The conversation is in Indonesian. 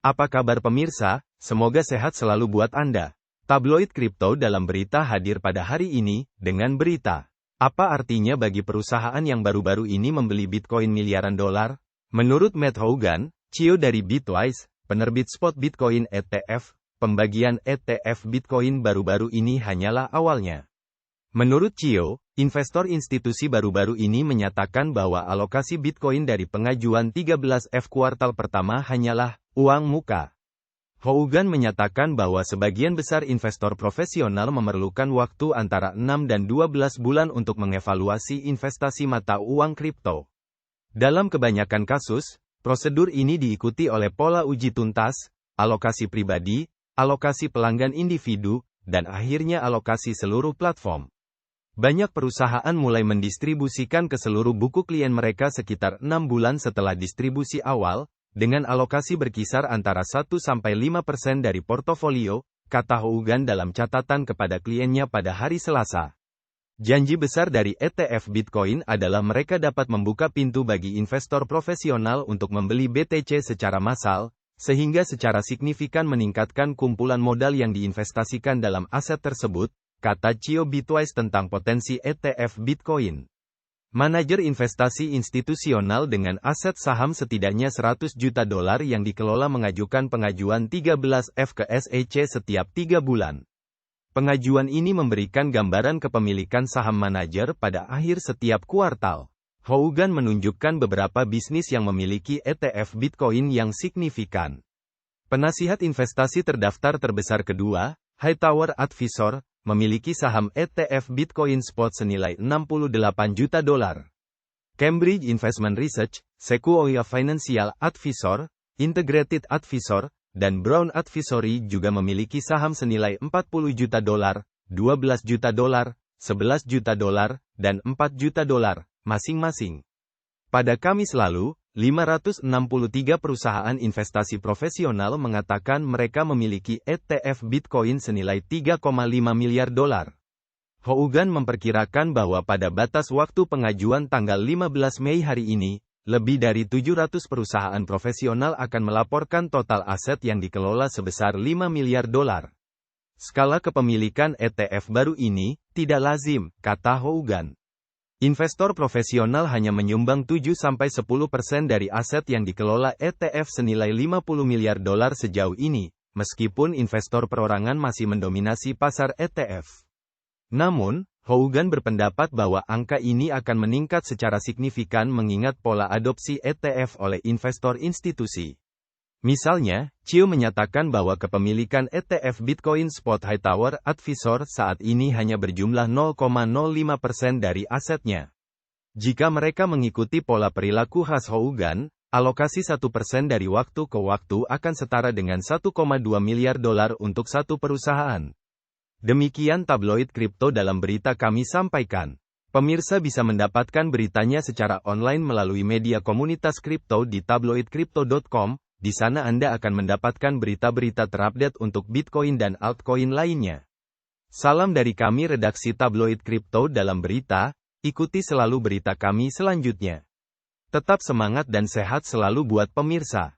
Apa kabar pemirsa? Semoga sehat selalu buat Anda. Tabloid kripto dalam berita hadir pada hari ini, dengan berita. Apa artinya bagi perusahaan yang baru-baru ini membeli Bitcoin miliaran dolar? Menurut Matt Hougan, CEO dari Bitwise, penerbit spot Bitcoin ETF, pembagian ETF Bitcoin baru-baru ini hanyalah awalnya. Menurut CEO, investor institusi baru-baru ini menyatakan bahwa alokasi Bitcoin dari pengajuan 13F kuartal pertama hanyalah uang muka. Hougan menyatakan bahwa sebagian besar investor profesional memerlukan waktu antara 6 dan 12 bulan untuk mengevaluasi investasi mata uang kripto. Dalam kebanyakan kasus, prosedur ini diikuti oleh pola uji tuntas, alokasi pribadi, alokasi pelanggan individu, dan akhirnya alokasi seluruh platform. Banyak perusahaan mulai mendistribusikan ke seluruh buku klien mereka sekitar 6 bulan setelah distribusi awal, dengan alokasi berkisar antara 1-5% dari portofolio, kata Hougan dalam catatan kepada kliennya pada hari Selasa. Janji besar dari ETF Bitcoin adalah mereka dapat membuka pintu bagi investor profesional untuk membeli BTC secara massal, sehingga secara signifikan meningkatkan kumpulan modal yang diinvestasikan dalam aset tersebut, kata CEO Bitwise tentang potensi ETF Bitcoin. Manajer investasi institusional dengan aset saham setidaknya 100 juta dolar yang dikelola mengajukan pengajuan 13F ke SEC setiap 3 bulan. Pengajuan ini memberikan gambaran kepemilikan saham manajer pada akhir setiap kuartal. Hougan menunjukkan beberapa bisnis yang memiliki ETF Bitcoin yang signifikan. Penasihat investasi terdaftar terbesar kedua, Hightower Advisor, memiliki saham ETF Bitcoin Spot senilai 68 juta dolar. Cambridge Investment Research, Sequoia Financial Advisor, Integrated Advisor, dan Brown Advisory juga memiliki saham senilai 40 juta dolar, 12 juta dolar, 11 juta dolar, dan 4 juta dolar, masing-masing. Pada Kamis lalu, 563 perusahaan investasi profesional mengatakan mereka memiliki ETF Bitcoin senilai 3,5 miliar dolar. Hougan memperkirakan bahwa pada batas waktu pengajuan tanggal 15 Mei hari ini, lebih dari 700 perusahaan profesional akan melaporkan total aset yang dikelola sebesar 5 miliar dolar. Skala kepemilikan ETF baru ini tidak lazim, kata Hougan. Investor profesional hanya menyumbang 7-10% dari aset yang dikelola ETF senilai 50 miliar dolar sejauh ini, meskipun investor perorangan masih mendominasi pasar ETF. Namun, Hougan berpendapat bahwa angka ini akan meningkat secara signifikan mengingat pola adopsi ETF oleh investor institusi. Misalnya, CEO menyatakan bahwa kepemilikan ETF Bitcoin Spot Hightower Advisor saat ini hanya berjumlah 0,05% dari asetnya. Jika mereka mengikuti pola perilaku khas Hougan, alokasi 1% dari waktu ke waktu akan setara dengan 1,2 miliar dolar untuk satu perusahaan. Demikian tabloid kripto dalam berita kami sampaikan. Pemirsa bisa mendapatkan beritanya secara online melalui media komunitas kripto di tabloidcrypto.com. Di sana Anda akan mendapatkan berita-berita terupdate untuk Bitcoin dan altcoin lainnya. Salam dari kami redaksi Tabloid Kripto dalam berita, ikuti selalu berita kami selanjutnya. Tetap semangat dan sehat selalu buat pemirsa.